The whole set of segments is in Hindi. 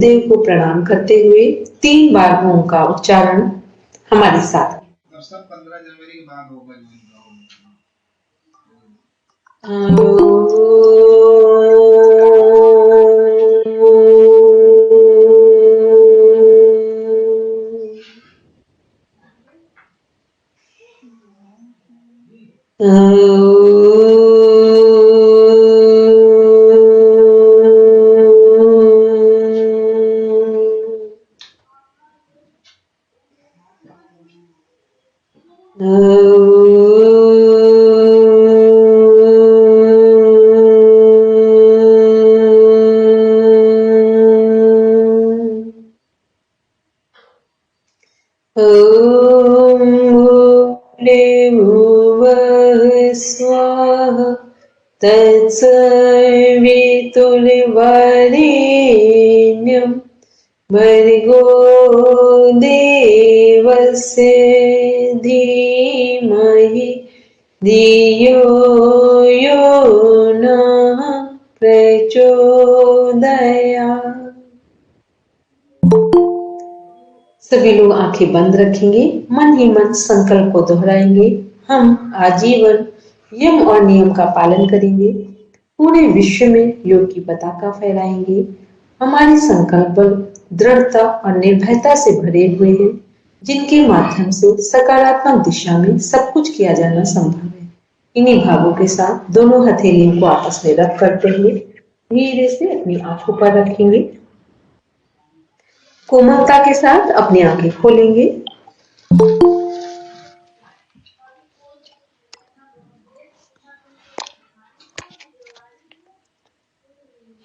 देव को प्रणाम करते हुए 3 बार ओम का उच्चारण हमारे साथ। 15 जनवरी के बाद होगा। तत्सवितुर्वरेण्यं भर्गो देवस्य धीमहि धियो यो नः प्रचोदयात्। सभी लोग आंखें बंद रखेंगे, मन ही मन संकल्प को दोहराएंगे। हम आजीवन यम और नियम का पालन करेंगे, पूरे विश्व में योग की पताका फहराएंगे। हमारे संकल्प दृढ़ता और निर्भयता से भरे हुए हैं, जिनके माध्यम से सकारात्मक दिशा में सब कुछ किया जाना संभव है। इन्हीं भावों के साथ दोनों हथेलियों को आपस में रब करते हुए धीरे से अपनी आंखों पर रखेंगे। कोमलता के साथ अपनी आंखें खोलेंगे।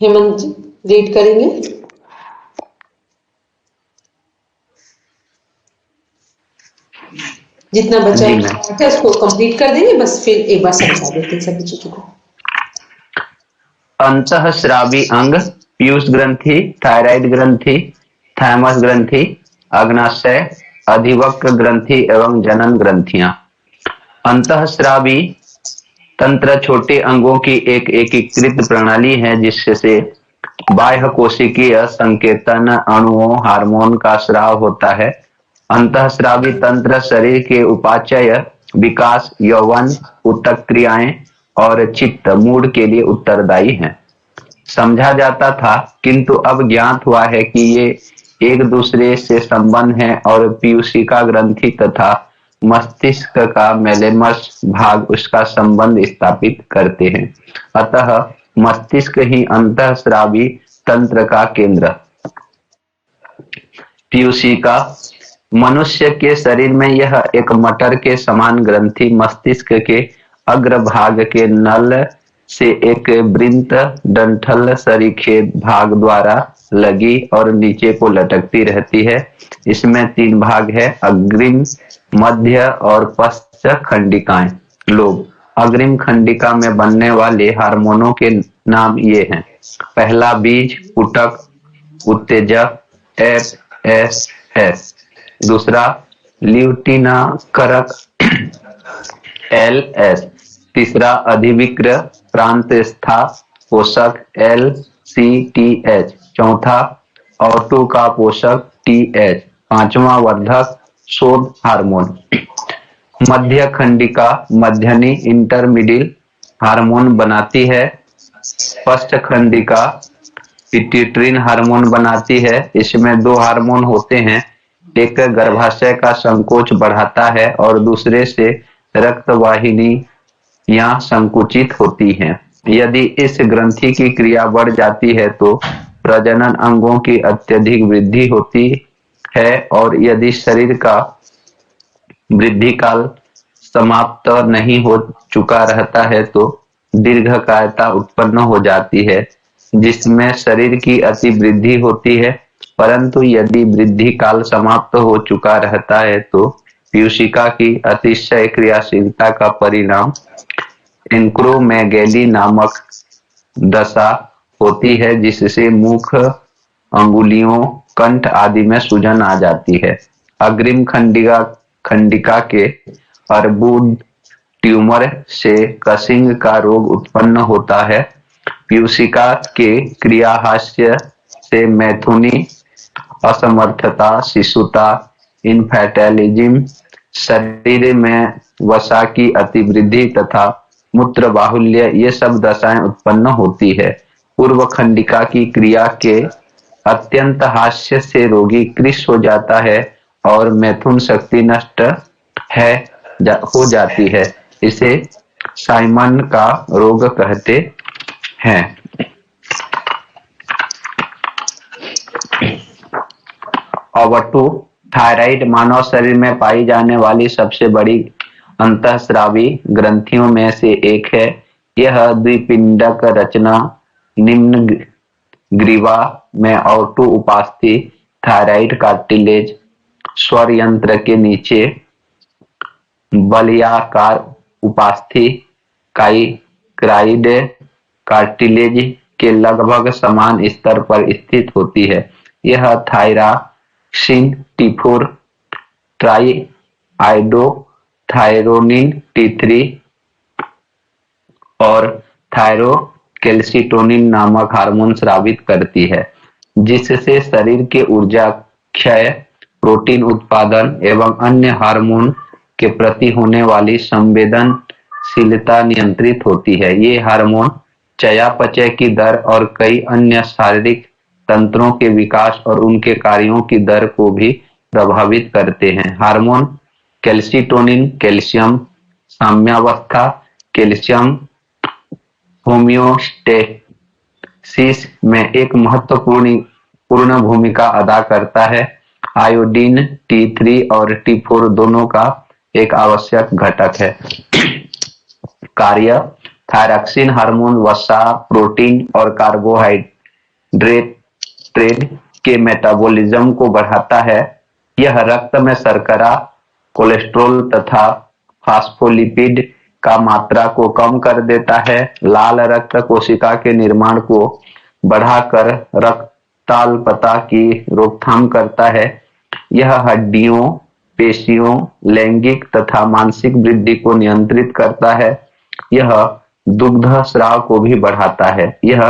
हेमंत जी रीड करेंगे। जितना बचा है उसको कंप्लीट कर देंगे, बस फिर एक बार समझा देते सभी चीजों को। अंतःस्रावी अंग पीयूष ग्रंथि, थायराइड ग्रंथि, थाइमस ग्रंथि, अग्नाशय, अधिवक्र ग्रंथि एवं जनन ग्रंथियां। अंतःस्रावी तंत्र छोटे अंगों की एक एकीकृत प्रणाली है जिससे बाह्य कोशिकीय संकेतन अणुओं हार्मोन का स्राव होता है। अंतःस्रावी तंत्र शरीर के उपाचय, विकास, यौवन, ऊतक क्रियाएं और चित्त मूड के लिए उत्तरदायी हैं। समझा जाता था, किंतु अब ज्ञात हुआ है कि ये एक दूसरे से संबंध है और पीयूषिका ग्रंथि तथा मस्तिष्क का मेलेमस भाग उसका संबंध स्थापित करते हैं। अतः मस्तिष्क ही अंतःस्रावी तंत्र का केंद्र। पीयूषिका मनुष्य के शरीर में यह एक मटर के समान ग्रंथि मस्तिष्क के अग्रभाग के नल से एक वृत्त डंठल सरीखे भाग द्वारा लगी और नीचे को लटकती रहती है। इसमें 3 भाग है, अग्रिम, मध्य और पश्च खंडिकाएं। लोग अग्रिम खंडिका में बनने वाले हार्मोनों के नाम ये हैं। पहला बीज ऊतक उत्तेजक FSS, दूसरा ल्यूटिनाकारक LS, तीसरा अधिविक्र प्रांतस्था पोषक LCTH, चौथा ऑटो का पोषक TH, पांचवा वर्धक शोध हार्मोन। मध्य खंडिका मध्यनी इंटरमिडिल हार्मोन बनाती है। पश्च खंडिका पिट्यूटरीन हार्मोन बनाती है। इसमें 2 हार्मोन होते हैं, एक गर्भाशय का संकोच बढ़ाता है और दूसरे से रक्त वाहिनियां संकुचित होती हैं। यदि इस ग्रंथि की क्रिया बढ़ जाती है तो प्रजनन अंगों की अत्यधिक वृद्धि होती है और यदि शरीर का वृद्धि काल समाप्त नहीं हो चुका रहता है तो दीर्घकायता उत्पन्न हो जाती है, जिसमें शरीर की अति वृद्धि होती है। परंतु यदि वृद्धि काल समाप्त हो चुका रहता है तो पीयूषिका की अतिशय क्रियाशीलता का परिणाम एक्रोमेगैली नामक दशा होती है, जिससे मुख, अंगुलियों, कंठ आदि में सूजन आ जाती है। अग्रिम खंडिका के अर्बुद ट्यूमर से कसिंग का रोग उत्पन्न होता है। पीयूषिका के क्रियाहास्य से मैथुनी, असमर्थता, शिशुता, इन्फेर्टिलिज्म, शरीर में वसा की अतिवृद्धि तथा मूत्र बाहुल्य, ये सब दशाएं उत्पन्न होती है। पूर्व खंडिका की क्रिया के अत्यंत हास्य से रोगी कृश हो जाता है और मैथुन शक्ति नष्ट हो जाती है। इसे साइमन का रोग कहते हैं। अवटु थायराइड मानव शरीर में पाई जाने वाली सबसे बड़ी अंतःस्रावी ग्रंथियों में से एक है। यह द्विपिंडक रचना निम्न ग्रीवा में ओटो उपास्थि, थायराइड कार्टिलेज, स्वर यंत्र के नीचे बलियाकार उपास्थि, काइक्राइड कार्टिलेज के लगभग समान स्तर पर स्थित होती है। यह थायराक्सिन T4, ट्राइआइडोथायरोनिन T3 और थायरोकेल्सिटोनिन नामक हार्मोन स्रावित करती है, जिससे शरीर के ऊर्जा क्षय, प्रोटीन उत्पादन एवं अन्य हार्मोन के प्रति होने वाली संवेदनशीलता नियंत्रित होती है। ये हार्मोन चयापचय की दर और कई अन्य शारीरिक तंत्रों के विकास और उनके कार्यों की दर को भी प्रभावित करते हैं। हार्मोन कैल्सिटोनिन कैल्शियम साम्यावस्था, कैल्शियम होमियोस्टेसिस में एक महत्वपूर्ण भूमिका अदा करता है। आयोडीन T3 और T4 दोनों का एक आवश्यक घटक है। कार्य: थायरॉक्सिन हार्मोन वसा, प्रोटीन और कार्बोहाइड्रेट के मेटाबॉलिज्म को बढ़ाता है। यह रक्त में शर्करा, कोलेस्ट्रॉल तथा फास्फोलिपिड का मात्रा को कम कर देता है। लाल रक्त कोशिका के निर्माण को बढ़ाकर रक्ताल्पता की रोकथाम करता है। यह हड्डियों, पेशियों, लैंगिक तथा मानसिक वृद्धि को नियंत्रित करता है। यह दुग्ध स्राव को भी बढ़ाता है। यह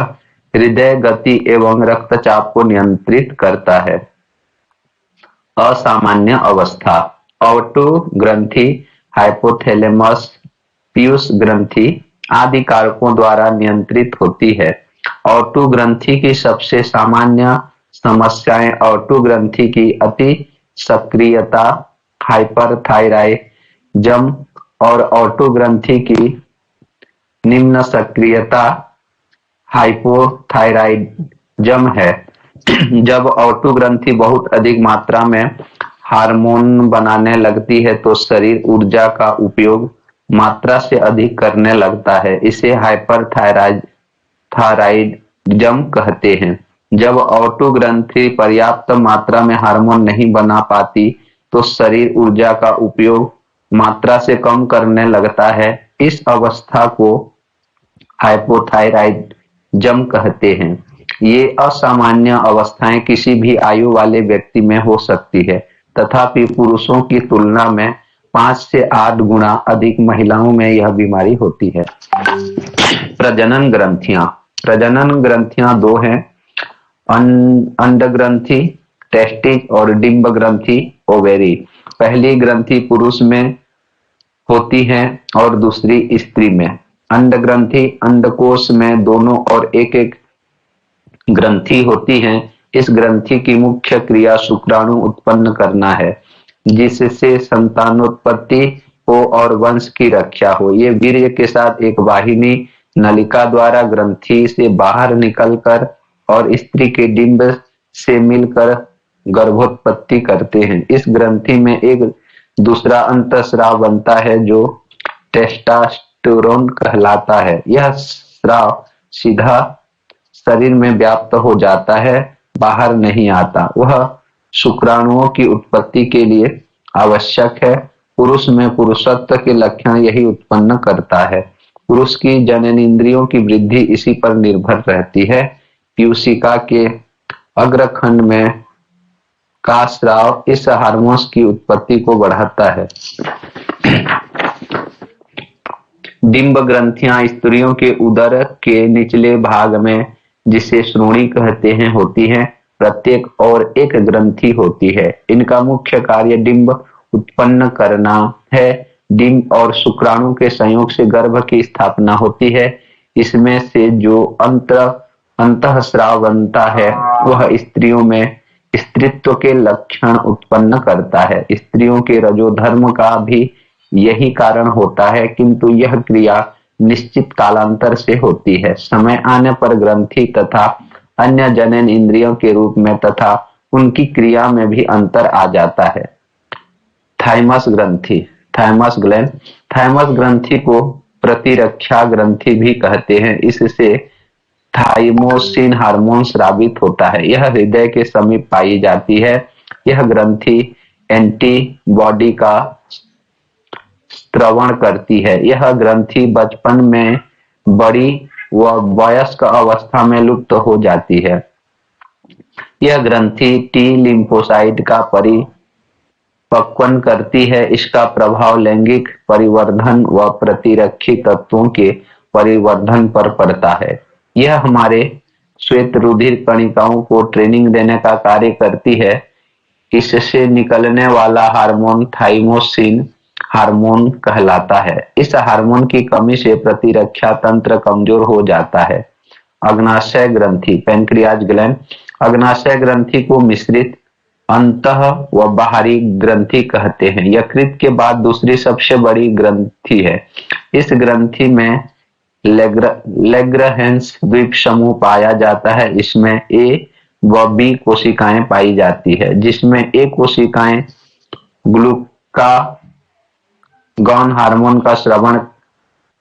हृदय गति एवं रक्तचाप को नियंत्रित करता है। असामान्य अवस्था: ओटो ग्रंथि, हाइपोथैलेमस, पीयूष ग्रंथि आदि कारकों द्वारा नियंत्रित होती है। ओटो ग्रंथि की सबसे सामान्य समस्याएं ओटो ग्रंथि की अति सक्रियता, हाइपरथायराइडिज्म और ओटो ग्रंथि की निम्न सक्रियता, हाइपोथायराइडिज्म है। जब ओटो ग्रंथि बहुत अधिक मात्रा में हार्मोन बनाने लगती है तो शरीर ऊर्जा का उपयोग मात्रा से अधिक करने लगता है। इसे हाइपरथायराइडिज्म कहते हैं। जब ओटो ग्रंथि पर्याप्त मात्रा में हार्मोन नहीं बना पाती तो शरीर ऊर्जा का उपयोग मात्रा से कम करने लगता है। इस अवस्था को हाइपोथायराइडिज्म कहते हैं। ये असामान्य अवस्थाएं किसी भी आयु वाले व्यक्ति में हो सकती है, तथापि पुरुषों की तुलना में 5 से 8 गुना अधिक महिलाओं में यह बीमारी होती है। प्रजनन ग्रंथियां 2 हैं: अंडग्रंथि टेस्टिस और डिंब ग्रंथि ओवेरी। पहली ग्रंथि पुरुष में होती है और दूसरी स्त्री में। अंडग्रंथि अंडकोश में दोनों और एक एक ग्रंथि होती है। इस ग्रंथि की मुख्य क्रिया शुक्राणु उत्पन्न करना है, जिससे संतानोत्पत्ति हो और वंश की रक्षा हो। ये वीर्य के साथ एक वाहिनी नलिका द्वारा ग्रंथि से बाहर निकलकर और स्त्री के डिंब से मिलकर गर्भोत्पत्ति करते हैं। इस ग्रंथि में एक दूसरा अंतःस्राव बनता है जो टेस्टोस्टेरोन कहलाता है। यह स्राव सीधा शरीर में व्याप्त हो जाता है, बाहर नहीं आता। वह शुक्राणुओं की उत्पत्ति के लिए आवश्यक है। पुरुष में पुरुषत्व के लक्षण यही उत्पन्न करता है। पुरुष की जननेंद्रियों की वृद्धि इसी पर निर्भर रहती है। पीयूषिका के अग्रखंड में का स्राव इस हार्मोन की उत्पत्ति को बढ़ाता है। डिंब ग्रंथियां स्त्रियों के उदर के निचले भाग में जिसे श्रोणी कहते हैं होती है। प्रत्येक और एक ग्रंथि होती है। इनका मुख्य कार्य डिंब उत्पन्न करना है। डिंब और शुक्राणु के संयोग से गर्भ की स्थापना होती है। इसमें से जो अंतःस्राव बनता है वह स्त्रियों में स्त्रीत्व के लक्षण उत्पन्न करता है। स्त्रियों के रजोधर्म का भी यही कारण होता है, किंतु यह क्रिया निश्चित कालांतर से होती है। समय आने पर ग्रंथि तथा अन्य जनन इंद्रियों के रूप में तथा उनकी क्रिया में भी अंतर आ जाता है। थाइमस ग्रंथि, थाइमस ग्लैंड, थाइमस ग्रंथि को प्रतिरक्षा ग्रंथि भी कहते हैं। इससे थाइमोसिन हार्मोन स्रावित होता है। यह हृदय के समीप पाई जाती है। यह ग्रंथि एंटीबॉडी का स्त्रवण करती है। यह ग्रंथि बचपन में बड़ी व वयस्क अवस्था में लुप्त हो जाती है। यह ग्रंथि टी लिम्फोसाइट का परिपक्वन करती है। इसका प्रभाव लैंगिक परिवर्धन व प्रतिरक्षी तत्वों के परिवर्धन पर पड़ता है। यह हमारे श्वेत रुधिर कणिकाओं को ट्रेनिंग देने का कार्य करती है। इससे निकलने वाला हार्मोन थाइमोसिन हार्मोन कहलाता है। इस हार्मोन की कमी से प्रतिरक्षा तंत्र कमजोर हो जाता है। अग्नाशय ग्रंथि, पैंक्रियाज ग्लैंड, अग्नाशय ग्रंथि को मिश्रित अंतः व बाहरी ग्रंथि कहते हैं। यकृत के बाद दूसरी सबसे बड़ी ग्रंथि है। इस ग्रंथि में लैग्रहैंस द्वीप समूह पाया जाता है। इसमें ए व बी कोशिकाएं पाई जाती है, जिसमें ए कोशिकाएं ग्लूकागॉन हार्मोन का स्रावन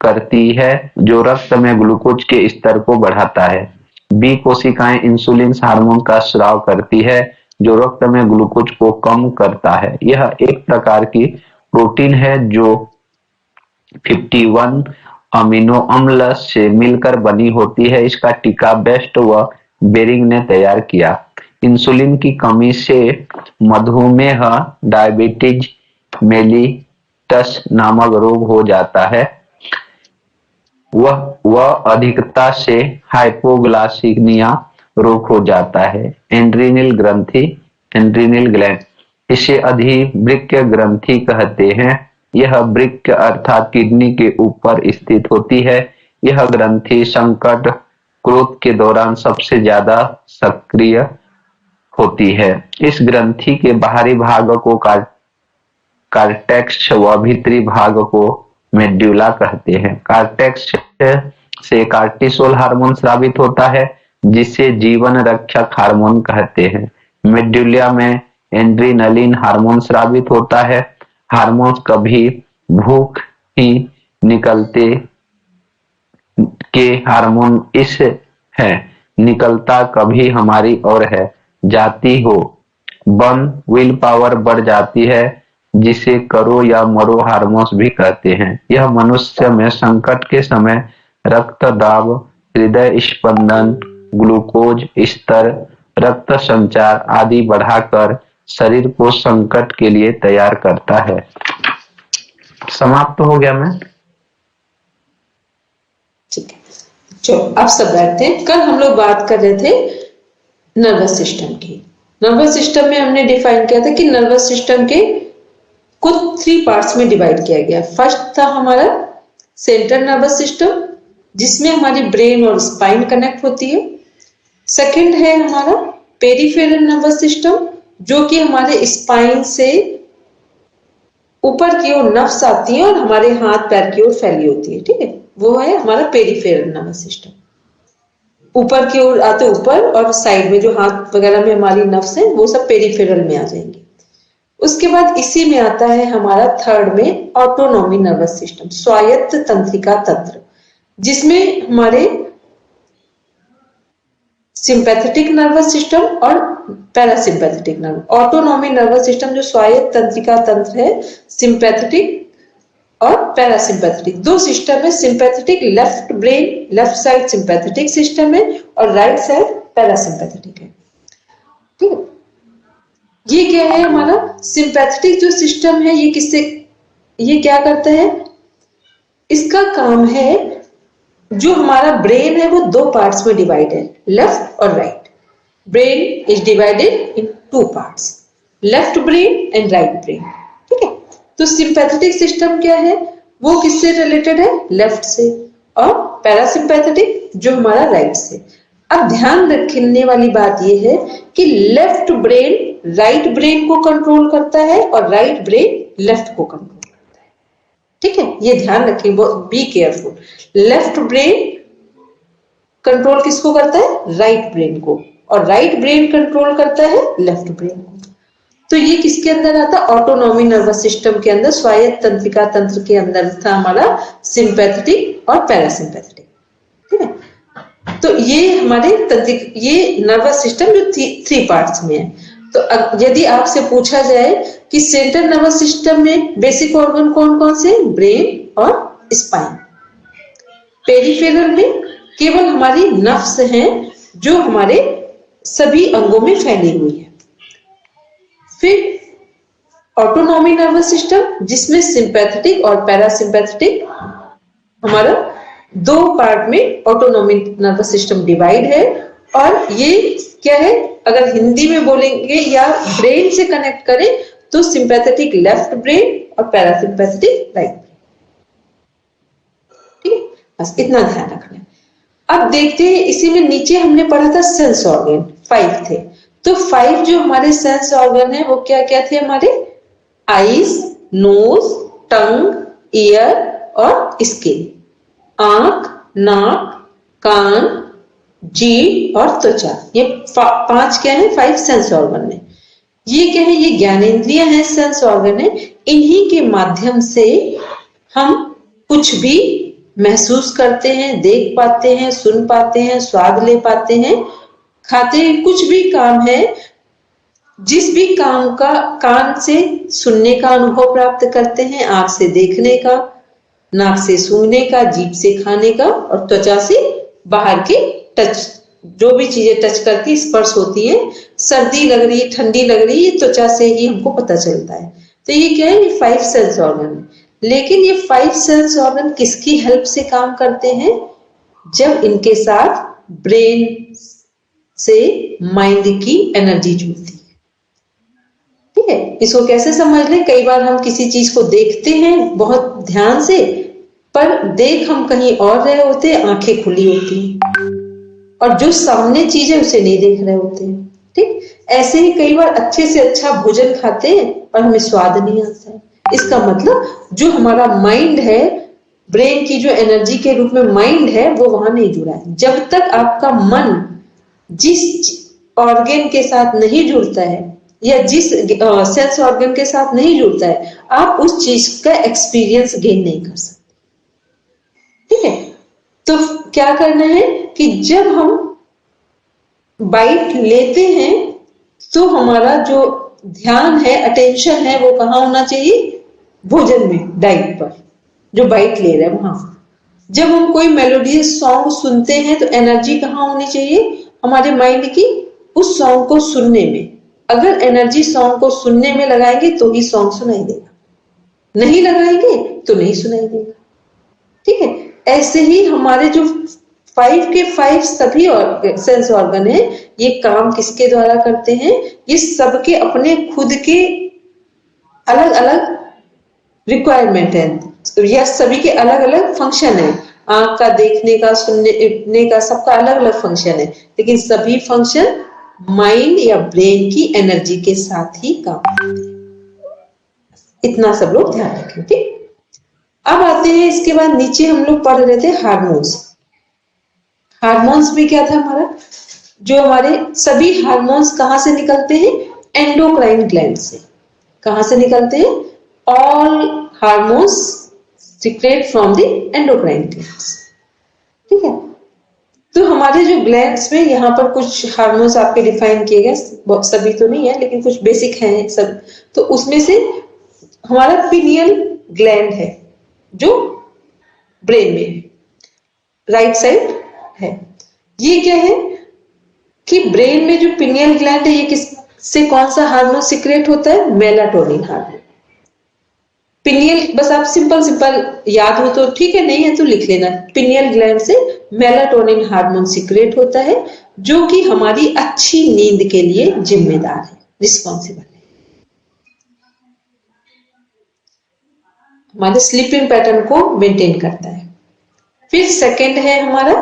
करती है जो रक्त में ग्लूकोज के स्तर को बढ़ाता है। बी कोशिकाएं इंसुलिन हार्मोन का स्राव करती है जो रक्त में ग्लूकोज को कम करता है। यह एक प्रकार की प्रोटीन है जो 51 अमीनो अम्ल से मिलकर बनी होती है। इसका टीका बेस्ट व बेरिंग ने तैयार किया। इंसुलिन की कमी से मधुमेह, डायबिटीज मेलिटस नामक रोग हो जाता है। वह अधिकता से हाइपोग्लाइसीमिया रोग हो जाता है। एड्रिनल ग्रंथि, एड्रिनल ग्लैंड, इसे अधिवृक्क ग्रंथि कहते हैं। यह वृक्क अर्थात किडनी के ऊपर स्थित होती है। यह ग्रंथि संकट क्रोध के दौरान सबसे ज्यादा सक्रिय होती है। इस ग्रंथि के बाहरी भाग को कार्टेक्स व भीतरी भाग को मेड्यूला कहते हैं। कार्टेक्स से कार्टिसोल हार्मोन स्रावित होता है जिसे जीवन रक्षक हार्मोन कहते हैं। मेड्यूला में एड्रिनलिन हार्मोन स्रावित होता है। हार्मोन कभी भूख ही निकलते के हार्मोन इस है, निकलता कभी हमारी ओर है। जाती हो बन विल पावर बढ़ जाती है जिसे करो या मरो हार्मोन्स भी कहते हैं। यह मनुष्य में संकट के समय रक्त दाब, हृदय स्पंदन, ग्लूकोज स्तर, रक्त संचार आदि बढ़ाकर शरीर को संकट के लिए तैयार करता है। समाप्त हो गया मैं। ठीक है, चलो अब सब बैठते हैं। कल हम लोग बात कर रहे थे नर्वस सिस्टम की। नर्वस सिस्टम में हमने डिफाइन किया था कि नर्वस सिस्टम के कुल 3 पार्ट्स में डिवाइड किया गया। फर्स्ट था हमारा सेंट्रल नर्वस सिस्टम जिसमें हमारी ब्रेन और स्पाइन कनेक्ट होती है। सेकंड है हमारा पेरिफेरल नर्वस सिस्टम जो कि हमारे स्पाइन से ऊपर की ओर नर्व्स आती है और हमारे हाथ पैर की ओर फैली होती है। ठीक है, वो है हमारा पेरिफेरल नर्वस सिस्टम। ऊपर की ओर आते ऊपर और साइड में जो हाथ वगैरह में हमारी नर्व्स हैं वो सब पेरिफेरल में आ जाएंगे। उसके बाद इसी में आता है हमारा थर्ड में ऑटोनॉमी नर्वस सिस्टम, स्वायत्त तंत्रिका तंत्र, जिसमें हमारे सिंपैथेटिक नर्वस सिस्टम और parasympathetic nervous. Autonomy nervous system जो स्वायत्त तंत्रिका तंत्र है, सिंपैथेटिक और पैरासिंपैथेटिक दो सिस्टम है। Sympathetic left brain left side sympathetic system है और राइट साइड पैरासिंपैथेटिक है। ठीक है, ये क्या है हमारा सिंपैथेटिक जो सिस्टम है, ये क्या करता है? इसका काम है जो हमारा ब्रेन है वो दो पार्ट्स में डिवाइड है, लेफ्ट और right. Brain is divided in two parts, left brain and right brain. ठीक है, तो सिंपैथेटिक सिस्टम क्या है, वो किससे रिलेटेड है, लेफ्ट से, और पैरासिम्पैथेटिक जो हमारा राइट से। अब ध्यान रखने वाली बात यह है कि लेफ्ट ब्रेन राइट ब्रेन को कंट्रोल करता है और राइट ब्रेन लेफ्ट को कंट्रोल करता है। ठीक है, ये ध्यान रखें, be careful. Left brain control किसको करता है, राइट ब्रेन को, और राइट ब्रेन कंट्रोल करता है लेफ्ट ब्रेन को। तो ये किसके अंदर आता है, ऑटोनॉमी नर्वस सिस्टम के अंदर, स्वायत्त तंत्रिका तंत्र के अंदर था हमारा सिंपैथेटिक और पैरासिम्पैथेटिक। ठीक है, तो ये हमारे ये नर्वस सिस्टम जो थ्री पार्ट्स में है। तो यदि आपसे पूछा जाए कि सेंट्रल नर्वस सिस्टम में बेसिक ऑर्गन कौन कौन से, ब्रेन और स्पाइन। पेरिफेरल में केवल हमारी नर्व्स हैं जो हमारे सभी अंगों में फैली हुई है। फिर ऑटोनॉमी नर्वस सिस्टम जिसमें सिंपैथेटिक और पैरासिम्पैथेटिक हमारा दो पार्ट में ऑटोनॉमी नर्वस सिस्टम डिवाइड है। और ये क्या है, अगर हिंदी में बोलेंगे या ब्रेन से कनेक्ट करें तो सिंपैथेटिक लेफ्ट ब्रेन और पैरासिम्पैथेटिक राइट ब्रेन। ठीक है, बस इतना ध्यान रखना है। अब देखते हैं, इसी में नीचे हमने पढ़ा था सेंस ऑर्गन 5 थे। तो 5 जो हमारे सेंस ऑर्गन है वो क्या क्या थे हमारे, आईज, नोज, टंग, ईयर और स्किन। आंख, नाक, कान, जीभ और त्वचा, ये 5 क्या है, 5 सेंस ऑर्गन है। ये क्या है, ये ज्ञानेंद्रिय है, सेंस ऑर्गन है। इन्हीं के माध्यम से हम कुछ भी महसूस करते हैं, देख पाते हैं, सुन पाते हैं, स्वाद ले पाते हैं, खाते हैं। कुछ भी काम है, जिस भी काम का, कान से सुनने का अनुभव प्राप्त करते हैं, आंख से देखने का, नाक से सूंघने का, जीभ से खाने का, और त्वचा से बाहर के टच, जो भी चीजें टच करके स्पर्श होती है, सर्दी लग रही है, ठंडी लग रही है, त्वचा से ही हमको पता चलता है। तो ये क्या है, ये 5 सेंस ऑर्गन है। लेकिन ये 5 सेंस ऑर्गन किसकी हेल्प से काम करते हैं, जब इनके साथ ब्रेन से माइंड की एनर्जी जुड़ती है। ठीक है, इसको कैसे समझ लें, कई बार हम किसी चीज को देखते हैं बहुत ध्यान से, पर देख हम कहीं और रहे होते हैं, आंखें खुली होती हैं, और जो सामने चीज है उसे नहीं देख रहे होते हैं। ठीक, ऐसे ही कई बार अच्छे से अच्छा भोजन खाते हैं और हमें स्वाद नहीं आता है। इसका मतलब जो हमारा माइंड है, ब्रेन की जो एनर्जी के रूप में माइंड है, वो वहां नहीं जुड़ा है। जब तक आपका मन जिस ऑर्गन के साथ नहीं जुड़ता है या जिस सेंस ऑर्गन के साथ नहीं जुड़ता है, आप उस चीज का एक्सपीरियंस गेन नहीं कर सकते। ठीक है, तो क्या करना है कि जब हम बाइट लेते हैं तो हमारा जो ध्यान है, अटेंशन है, वो कहाँ होना चाहिए, भोजन में, डाइट पर, जो बाइट ले रहे हैं वहां। जब हम कोई मेलोडियस सॉन्ग सुनते हैं तो एनर्जी कहाँ होनी चाहिए, हमारे माइंड की उस सॉन्ग को सुनने में। अगर एनर्जी सॉन्ग को सुनने में लगाएंगे तो ही सॉन्ग सुनाई देगा, नहीं लगाएंगे तो नहीं सुनाई देगा। ठीक है, ऐसे ही हमारे जो 5 के 5 सभी सेंस ऑर्गन है, ये काम किसके द्वारा करते हैं, ये सबके अपने खुद के अलग अलग रिक्वायरमेंट है, या सभी के अलग अलग फंक्शन है। आंख का देखने का, सुनने का, सबका अलग अलग फंक्शन है, लेकिन सभी फंक्शन माइंड या ब्रेन की एनर्जी के साथ ही काम करते हैं। इतना सब लोग ध्यान रखें। ठीक, अब आते हैं, इसके बाद नीचे हम लोग पढ़ रहे थे हार्मोन्स। हार्मोन्स में क्या था हमारा, जो हमारे सभी हार्मोन्स कहां से निकलते हैं, एंडोक्राइन ग्लैंड से। कहां से निकलते हैं, all hormones secret from the endocrine glands. ठीक है, तो हमारे जो ग्लैंड्स में यहाँ पर कुछ हार्मोन्स आपके डिफाइन किए गए, सभी तो नहीं है लेकिन कुछ बेसिक हैं सब। तो उसमें से हमारा पिनियल ग्लैंड है जो ब्रेन में राइट साइड है। ये क्या है कि ब्रेन में जो पिनियल ग्लैंड है, ये किस से कौन सा हार्मोन सीक्रेट होता है, मेलाटोनिन हार्मोन। पिनियल, बस आप सिंपल सिंपल याद हो तो ठीक है, नहीं है तो लिख लेना। पिनियल ग्लैंड से मेलाटोनिन हार्मोन सिक्रेट होता है, जो कि हमारी अच्छी नींद के लिए जिम्मेदार है, रिस्पॉन्सिबल है, हमारे स्लीपिंग पैटर्न को मेंटेन करता है। फिर सेकंड है हमारा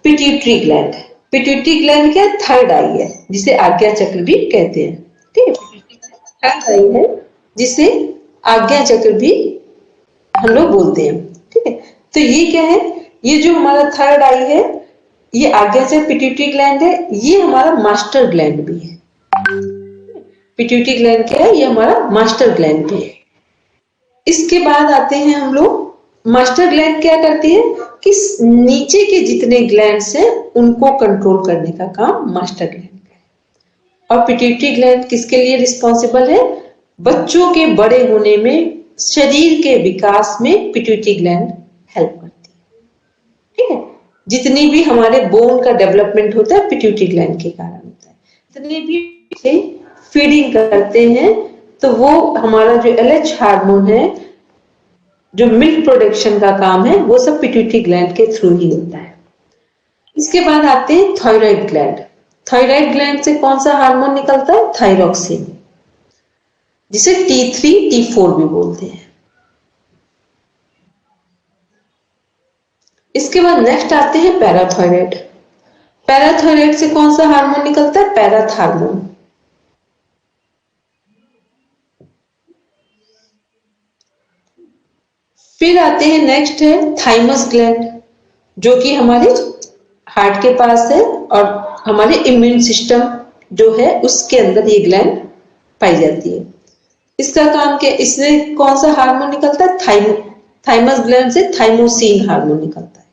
पिट्यूटरी ग्लैंड। पिट्यूटरी ग्लैंड क्या, थर्ड आई है, जिसे आज्ञा चक्र भी कहते हैं। ठीक है, थर्ड आई है जिसे आज्ञा चक्र भी हम लोग बोलते हैं। ठीक है, तो ये क्या है, ये जो हमारा थर्ड आई है, ये आज्ञा चक्र पिट्यूटरी ग्लैंड है, ये हमारा मास्टर ग्लैंड भी है। पिट्यूटरी ग्लैंड क्या है, ये हमारा मास्टर ग्लैंड भी है। इसके बाद आते हैं हम लोग, मास्टर ग्लैंड क्या करती है कि नीचे के जितने ग्लैंड्स हैं उनको कंट्रोल करने का काम मास्टर ग्लैंड का है। और पिट्यूटरी ग्लैंड किसके लिए रिस्पॉन्सिबल है, बच्चों के बड़े होने में, शरीर के विकास में पिट्यूटरी ग्लैंड हेल्प करती है। ठीक है, जितनी भी हमारे बोन का डेवलपमेंट होता है पिट्यूटरी ग्लैंड के कारण होता है। जितने भी फीडिंग करते हैं तो वो हमारा जो एलएच हार्मोन है, जो मिल्क प्रोडक्शन का काम है, वो सब पिट्यूटरी ग्लैंड के थ्रू ही होता है। इसके बाद आते हैं थायराइड ग्लैंड। थायराइड ग्लैंड से कौन सा हार्मोन निकलता है, थायरोक्सिन, जिसे T3 T4 भी बोलते हैं। इसके बाद नेक्स्ट आते हैं पैराथायराइड। पैराथायराइड से कौन सा हार्मोन निकलता है, पैराथार्मोन। फिर आते हैं नेक्स्ट है थाइमस ग्लैंड, जो कि हमारे हार्ट के पास है और हमारे इम्यून सिस्टम जो है उसके अंदर ये ग्लैंड पाई जाती है। इसका काम क्या, इसमें कौन सा हार्मोन निकलता है, थाइमस ग्लैंड से थाइमोसिन हार्मोन निकलता है।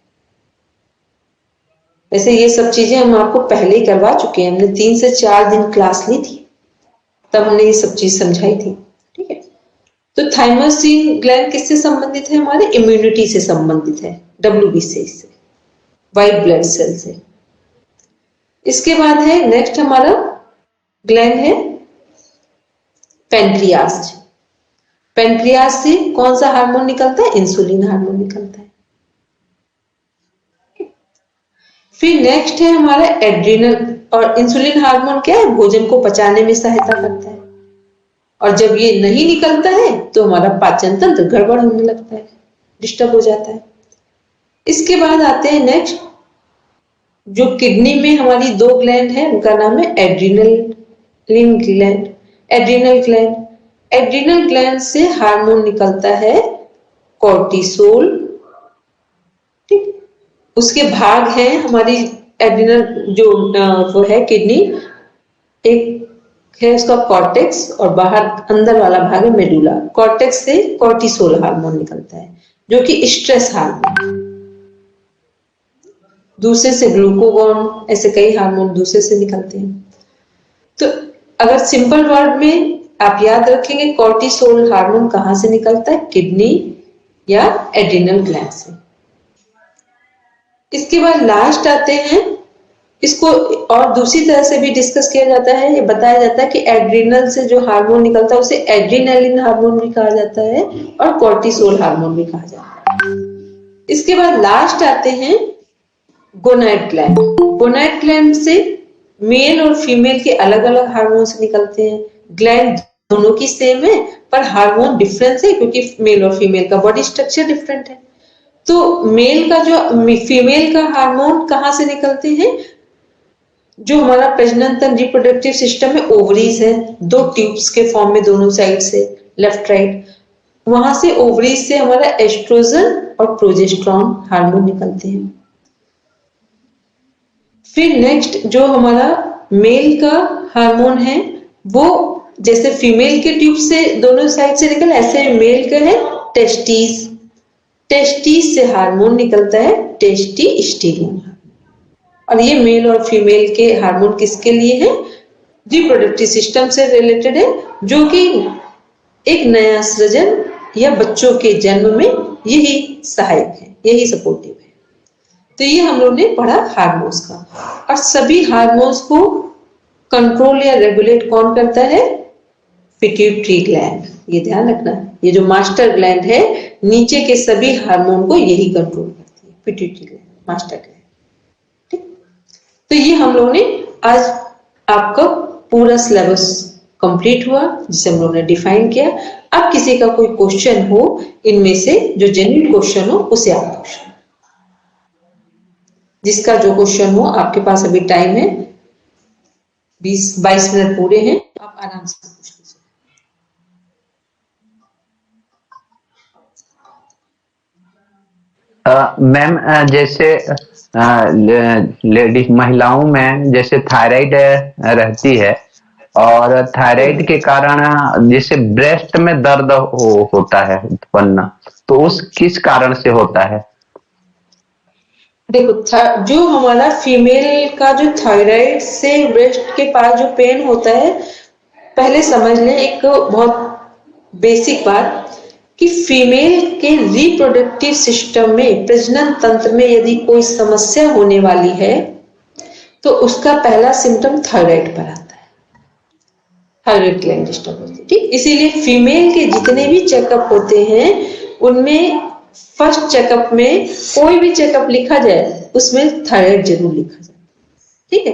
वैसे ये सब चीजें हम आपको पहले ही करवा चुके हैं, हमने 3 से 4 दिन क्लास ली थी, तब हमने ये सब चीज समझाई थी। ठीक है, तो थाइमोसिन ग्लैंड किससे संबंधित है, हमारे इम्यूनिटी से संबंधित है, WBC से, व्हाइट ब्लड सेल से। इसके बाद है नेक्स्ट हमारा ग्लैंड है पेनक्रियास। पेनक्रियास से कौन सा हार्मोन निकलता है, इंसुलिन हार्मोन निकलता है। फिर नेक्स्ट है हमारा एड्रिनल, और इंसुलिन हार्मोन क्या है, भोजन को पचाने में सहायता करता है, और जब ये नहीं निकलता है तो हमारा पाचन तंत्र गड़बड़ होने लगता है, डिस्टर्ब हो जाता है। इसके बाद आते हैं नेक्स्ट, जो किडनी में हमारी 2 ग्लैंड है, उनका नाम है adrenal gland. Adrenal gland, adrenal gland से हार्मोन निकलता है कोर्टिसोल। ठीक, उसके भाग हैं हमारी एड्रिनल जो वो है किडनी, एक है उसका कॉर्टेक्स और बाहर अंदर वाला भाग है मेडुला। कॉर्टेक्स से कोर्टिसोल हार्मोन निकलता है, जो कि स्ट्रेस हार्मोन, दूसरे से ग्लूकागॉन, ऐसे कई हार्मोन दूसरे से निकलते हैं। तो अगर सिंपल वर्ड में आप याद रखेंगे, कोर्टिसोल हार्मोन कहां से निकलता है, किडनी या एड्रिनल ग्लैंड से। इसके बाद लास्ट आते हैं, इसको और दूसरी तरह से भी डिस्कस किया जाता है, ये बताया जाता है कि एड्रिनल से जो हार्मोन निकलता है उसे एड्रिनलिन हार्मोन भी कहा जाता है और कोर्टिसोल हार्मोन भी कहा जाता है। इसके बाद लास्ट आते हैं गोनाड ग्लैंड। गोनाड ग्लैंड से मेल और फीमेल के अलग अलग हार्मोन्स निकलते हैं। ग्लैंड दोनों की सेम है पर हार्मोन डिफरेंस है, क्योंकि मेल और फीमेल का बॉडी स्ट्रक्चर डिफरेंट है। तो मेल का जो फीमेल का हार्मोन कहां से निकलते हैं, जो हमारा प्रजनन तंत्र रिप्रोडक्टिव सिस्टम में ओवरीज है, 2 ट्यूब्स के फॉर्म में दोनों साइड से, लेफ्ट राइट, वहां से ओवरीज से हमारा एस्ट्रोजन और प्रोजेस्टेरॉन हार्मोन निकलते हैं। फिर नेक्स्ट जो हमारा मेल का हार्मोन है, वो जैसे फीमेल के ट्यूब से दोनों साइड से निकल, ऐसे मेल का है टेस्टिस। टेस्टिस से हार्मोन निकलता है टेस्टिस्टेरोन। और ये मेल और फीमेल के हार्मोन किसके लिए है, रिप्रोडक्टिव सिस्टम से रिलेटेड है, जो कि एक नया सृजन या बच्चों के जन्म में यही सहायक है, यही सपोर्टिव है। तो ये हम लोग ने पढ़ा हार्मोन्स का। और सभी हार्मोन्स को कंट्रोल या रेगुलेट कौन करता है, पिट्यूटरी ग्लैंड, ये ध्यान रखना। ये जो मास्टर ग्लैंड है नीचे के सभी हार्मोन को यही कंट्रोल करती है, पिट्यूटरी ग्लैंड, मास्टर ग्लैंड। ठीक, तो ये हम लोगों ने आज आपका पूरा सिलेबस कंप्लीट हुआ जिसे हम लोगों ने डिफाइन किया। अब किसी का कोई क्वेश्चन हो इनमें से जो जेन्युइन क्वेश्चन हो उसे आप पूछें। जिसका जो क्वेश्चन हो, आपके पास अभी टाइम है 20-22 मिनट पूरे हैं, आप आराम से पूछ लीजिए। मैम जैसे लेडीज महिलाओं में जैसे थायराइड रहती है और थायराइड के कारण जैसे ब्रेस्ट में दर्द होता है उत्पन्न, तो उस किस कारण से होता है? देखो, जो हमारा फीमेल का जो थायराइड से ब्रेस्ट के पास जो पेन होता है, पहले समझ लें एक बहुत बेसिक बात कि फीमेल के रिप्रोडक्टिव सिस्टम में, प्रजनन तंत्र में यदि कोई समस्या होने वाली है तो उसका पहला सिम्टम थायराइड पर आता है, थायराइड ग्लैंड डिस्टर्ब होती है। ठीक, इसीलिए फीमेल के जितने भी चेकअप होते हैं उनमें फर्स्ट चेकअप में कोई भी चेकअप लिखा जाए उसमें थायराइड जरूर लिखा जाए। ठीक है,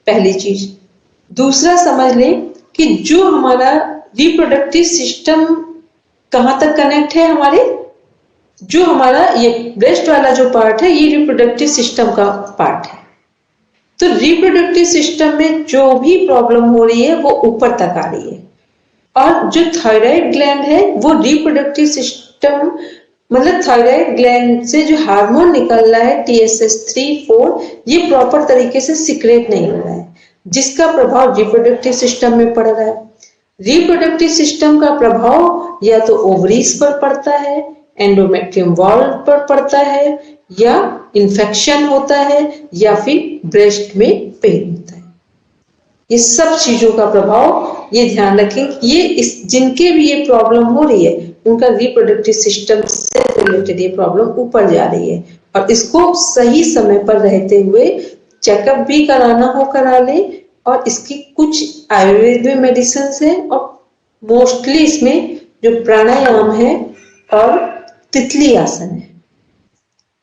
पहली चीज। दूसरा समझ लें कि जो हमारा रिप्रोडक्टिव सिस्टम कहां तक कनेक्ट है, हमारे जो हमारा ये ब्रेस्ट वाला जो पार्ट है ये रिप्रोडक्टिव सिस्टम का पार्ट है। तो रिप्रोडक्टिव सिस्टम में जो भी प्रॉब्लम हो रही है वो ऊपर तक आ रही है, और जो थायराइड ग्लैंड है वो रिप्रोडक्टिव सिस्टम, मतलब थायराइड ग्लैंड से जो हार्मोन निकल रहा है TSH3-4, ये प्रॉपर तरीके से सिक्रेट नहीं हो रहा है, जिसका प्रभाव रिप्रोडक्टिव सिस्टम में पड़ रहा है। रिप्रोडक्टिव सिस्टम का प्रभाव या तो ओवरीज पर पड़ता है, एंडोमेट्रियम वॉल पर पड़ता है, या इन्फेक्शन होता है, या फिर ब्रेस्ट में पेन होता है। ये सब चीजों का प्रभाव, ये ध्यान रखें, ये जिनके भी ये प्रॉब्लम हो रही है उनका रिप्रोडक्टिव सिस्टम से रिलेटेड ये प्रॉब्लम ऊपर जा रही है, और इसको सही समय पर रहते हुए चेकअप भी कराना हो करा ले। और इसकी कुछ आयुर्वेद में मेडिसिन है, और मोस्टली इसमें जो प्राणायाम है और तितली आसन है,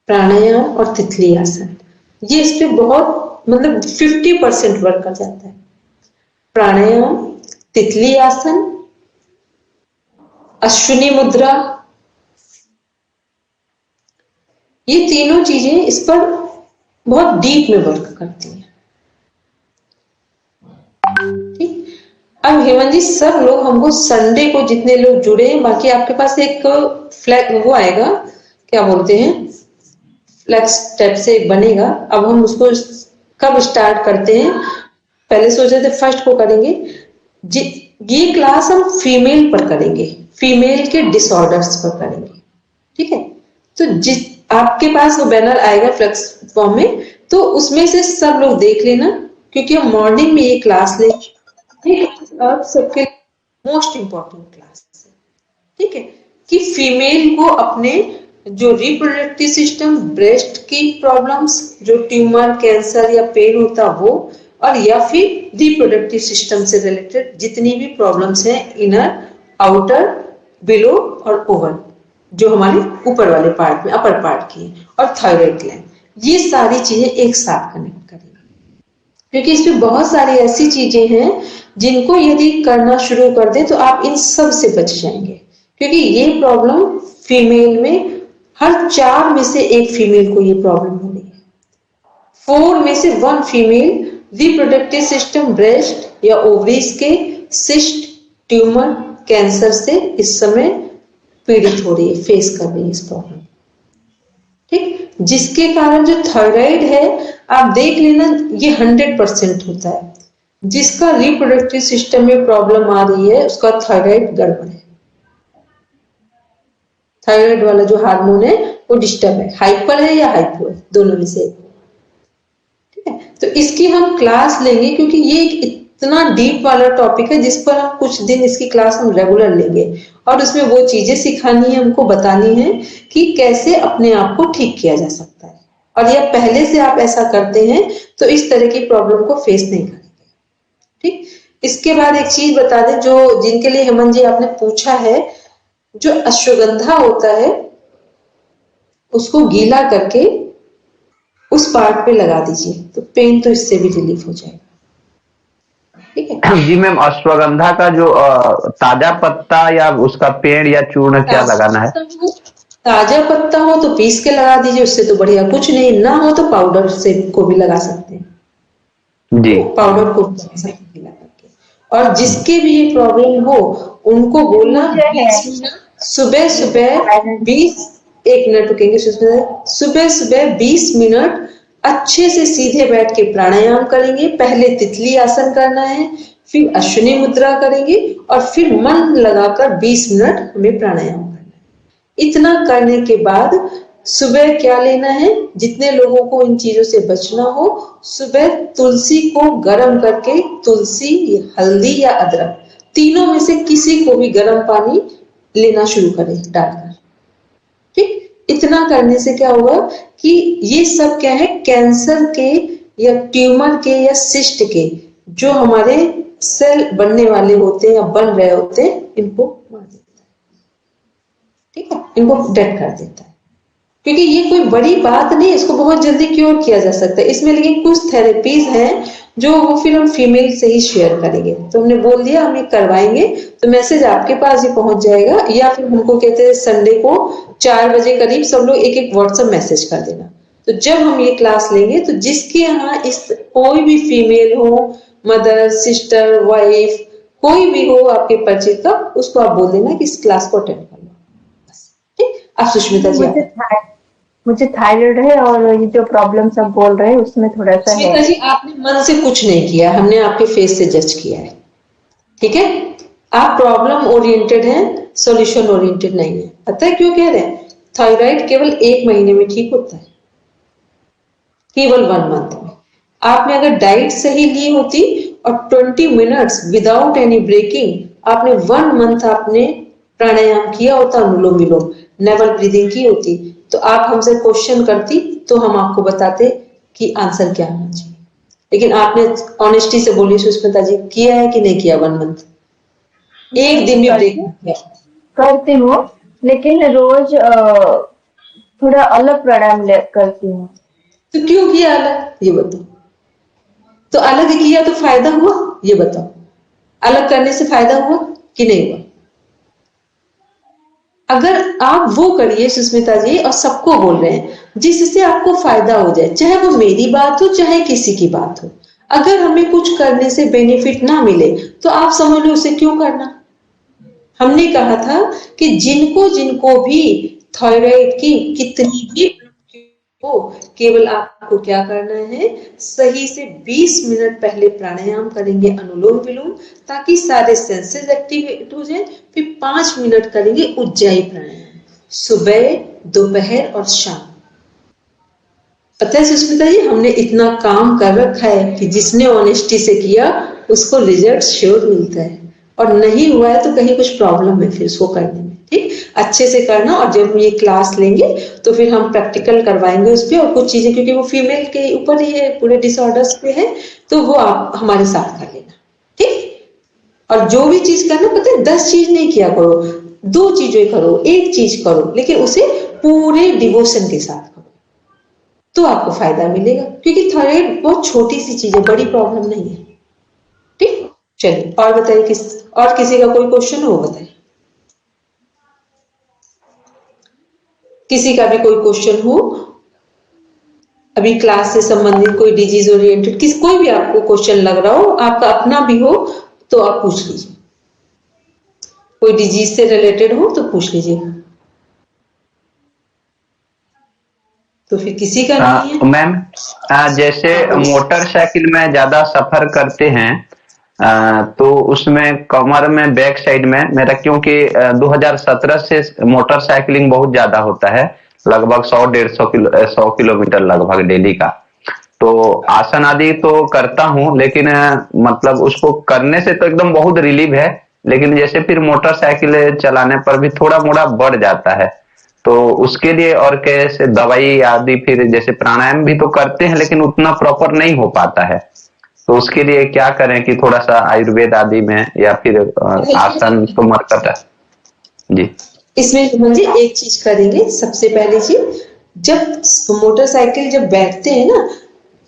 प्राणायाम और तितली आसन, ये इस पे बहुत मतलब 50% वर्क कर जाता है। प्राणायाम, तितली आसन, अश्विनी मुद्रा, ये तीनों चीजें इस पर बहुत डीप में वर्क करती हैं। ठीक, अब हेमंत जी सब लोग हमको संडे को जितने लोग जुड़े हैं, बाकी आपके पास एक फ्लैग वो आएगा, क्या बोलते हैं, फ्लैक्स टाइप से बनेगा। अब हम उसको कब स्टार्ट करते हैं, पहले सोचे थे फर्स्ट को करेंगे। ये क्लास हम फीमेल पर करेंगे, फीमेल के डिसऑर्डर्स पर करेंगे। ठीक है, तो जिस आपके पास वो बैनर आएगा फ्लेक्स फॉर्म में, तो उसमें से सब लोग देख लेना, क्योंकि हम मॉर्निंग में ये क्लास लेंगे। आप सबके मोस्ट इंपॉर्टेंट क्लास है। ठीक है, कि फीमेल को अपने जो रिप्रोडक्टिव सिस्टम, ब्रेस्ट की प्रॉब्लम्स, जो ट्यूमर, कैंसर या पेन होता वो, और या फिर रिप्रोडक्टिव सिस्टम से रिलेटेड जितनी भी प्रॉब्लम्स हैं, इनर, आउटर, बिलो और ओवर, जो हमारे ऊपर वाले पार्ट में, अपर पार्ट की, और थायराइड ग्लैंड, ये सारी चीजें एक साथ कनेक्ट करेंगे। क्योंकि इसमें बहुत सारी ऐसी चीजें हैं जिनको यदि करना शुरू कर दे तो आप इन सब से बच जाएंगे। क्योंकि ये प्रॉब्लम फीमेल में हर 4 में से 1 फीमेल को ये प्रॉब्लम हो रही है। 4 में से 1 फीमेल रिप्रोडक्टिव सिस्टम, ब्रेस्ट या ओवरीज के सिस्ट, ट्यूमर, कैंसर से इस समय पीड़ित हो रही है, फेस कर रही है इस प्रॉब्लम। ठीक, जिसके कारण जो थायराइड है, आप देख लेना, ये 100% होता है। जिसका रिप्रोडक्टिव सिस्टम में प्रॉब्लम आ रही है उसका थायराइड गड़बड़ है, थायराइड वाला जो हार्मोन है वो डिस्टर्ब है, हाइपर है या हाइपो है, दोनों में से। ठीक है, तो इसकी हम क्लास लेंगे, क्योंकि ये एक इतना डीप वाला टॉपिक है जिस पर हम कुछ दिन इसकी क्लास हम रेगुलर लेंगे, और उसमें वो चीजें सिखानी है, हमको बतानी है कि कैसे अपने आप को ठीक किया जा सकता है। और या पहले से आप ऐसा करते हैं तो इस तरह की प्रॉब्लम को फेस नहीं करेंगे। ठीक, इसके बाद एक चीज बता दें, जो जिनके लिए हेमंत जी आपने पूछा है, जो अश्वगंधा होता है उसको गीला करके उस पार्ट पे लगा दीजिए, तो पेन तो इससे भी रिलीफ हो जाएगा। ठीक है जी मैम, अश्वगंधा का जो ताजा पत्ता या उसका पेड़ या चूर्ण क्या लगाना है? ताजा पत्ता हो तो पीस के लगा दीजिए, उससे तो बढ़िया कुछ नहीं, ना हो तो पाउडर से को भी लगा सकते हैं जी। पाउडर को भी लगा सकते हैं गीला करके। और जिसके भी ये प्रॉब्लम हो उनको बोलना 20 मिनट सुबह सुबह 20, 1 मिनट रुकेंगे, सुबह सुबह 20 मिनट अच्छे से सीधे बैठ के प्राणायाम करेंगे। पहले तितली आसन करना है, फिर अश्विनी मुद्रा करेंगे और फिर मन लगाकर 20 मिनट हमें प्राणायाम करना है। इतना करने के बाद सुबह क्या लेना है, जितने लोगों को इन चीजों से बचना हो, सुबह तुलसी को गर्म करके, तुलसी, हल्दी या अदरक, तीनों में से किसी को भी गर्म पानी लेना शुरू करें डालकर। ठीक, इतना करने से क्या होगा कि ये सब क्या है, कैंसर के या ट्यूमर के या सिस्ट के जो हमारे सेल बनने वाले होते हैं या बन रहे होते हैं, इनको मार देता है। ठीक है, इनको डेड कर देता है। क्योंकि ये कोई बड़ी बात नहीं, इसको बहुत जल्दी क्योर किया जा सकता है इसमें, लेकिन कुछ थेरेपीज हैं जो वो फिर हम फीमेल से ही शेयर करेंगे। तो हमने बोल दिया हम ये करवाएंगे, तो मैसेज आपके पास ही पहुंच जाएगा, या फिर हमको कहते हैं संडे को 4 बजे करीब सब लोग एक एक व्हाट्सएप मैसेज कर देना। तो जब हम ये क्लास लेंगे तो जिसके यहाँ इस कोई भी फीमेल हो, मदर, सिस्टर, वाइफ, कोई भी हो आपके परिचित का, उसको आप बोल देना कि इस क्लास को अटेंड कर लो। ठीक, आप सुष्मिता जी। मुझे थायराइड है और ये जो प्रॉब्लम सब बोल रहे हैं उसमें थोड़ा सा है। जी आपने मन से कुछ नहीं किया, हमने आपके फेस से जज किया है। ठीक है, आप प्रॉब्लम ओरिएंटेड हैं, सॉल्यूशन ओरिएंटेड नहीं है। पता है क्यों कह रहे हैं? थायराइड केवल 1 महीने में ठीक होता है, केवल 1 मंथ में। आपने अगर डाइट सही ली होती और 20 मिनट्स विदाउट एनी ब्रेकिंग आपने 1 मंथ आपने प्राणायाम किया होता, अनुलोम विलोम, नेवल ब्रीदिंग की होती, तो आप हमसे क्वेश्चन करती तो हम आपको बताते कि आंसर क्या होना चाहिए। लेकिन आपने ऑनेस्टी से बोली सुष्मिता जी, किया है कि नहीं किया 1 मंथ? एक दिन भी ब्रेक नहीं किया? करती हूँ, लेकिन रोज थोड़ा अलग प्राणायाम करती हूँ। तो क्यों किया अलग, ये बताओ। तो अलग किया तो फायदा हुआ, ये बताओ। अलग करने से फायदा हुआ कि नहीं हुआ? अगर आप वो करिए सुष्मिता जी, और सबको बोल रहे हैं जिससे आपको फायदा हो जाए, चाहे वो मेरी बात हो चाहे किसी की बात हो, अगर हमें कुछ करने से बेनिफिट ना मिले तो आप समझ लो उसे क्यों करना। हमने कहा था कि जिनको जिनको भी थायराइड की कितनी भी हो, केवल आपको क्या करना है, सही से 20 मिनट पहले प्राणायाम करेंगे, अनुलोम विलोम, ताकि सारे सेंसेस एक्टिवेट हो जाए। फिर 5 मिनट करेंगे उज्जाई प्राणायाम, सुबह, दोपहर और शाम। पता है सुष्मिता जी, हमने इतना काम कर रखा है कि जिसने ऑनेस्टी से किया उसको रिजल्ट श्योर मिलता है, और नहीं हुआ है तो कहीं कुछ प्रॉब्लम है फिर उसको करने में। ठीक, अच्छे से करना, और जब हम ये क्लास लेंगे तो फिर हम प्रैक्टिकल करवाएंगे उस पर, और कुछ चीजें, क्योंकि वो फीमेल के ऊपर ही है, पूरे डिसऑर्डर्स पे है, तो वो आप हमारे साथ कर लेना। ठीक, और जो भी चीज करना, पता है 10 चीज नहीं किया करो, 2 चीजें करो, 1 चीज करो, लेकिन उसे पूरे डिवोशन के साथ करो, तो आपको फायदा मिलेगा। क्योंकि थायराइड बहुत छोटी सी चीज है, बड़ी प्रॉब्लम नहीं है। ठीक, चलिए और बताइए, और किसी का कोई क्वेश्चन हो बताइए, किसी का भी कोई क्वेश्चन हो, अभी क्लास से संबंधित कोई डिजीज ओरिएंटेड कोई भी आपको क्वेश्चन लग रहा हो, आपका अपना भी हो तो आप पूछ लीजिए, कोई डिजीज से रिलेटेड हो तो पूछ लीजिए। तो फिर किसी का नहीं है? मैम, जैसे मोटरसाइकिल में ज्यादा सफर करते हैं तो उसमें कमर में, बैक साइड में मेरा, क्योंकि 2017 से मोटरसाइकिलिंग बहुत ज्यादा होता है, लगभग 100 किलोमीटर लगभग डेली का, तो आसन आदि तो करता हूँ, लेकिन मतलब उसको करने से तो एकदम बहुत रिलीफ है, लेकिन जैसे फिर मोटरसाइकिल चलाने पर भी थोड़ा मोड़ा बढ़ जाता है, तो उसके लिए और कैसे दवाई आदि, फिर जैसे प्राणायाम भी तो करते हैं लेकिन उतना प्रॉपर नहीं हो पाता है, तो उसके लिए क्या करें कि थोड़ा सा आयुर्वेद आदि में या फिर आसन तो मरकट है जी। इसमें सुमन जी एक चीज करेंगे, सबसे पहली चीज, जब मोटरसाइकिल जब बैठते हैं ना,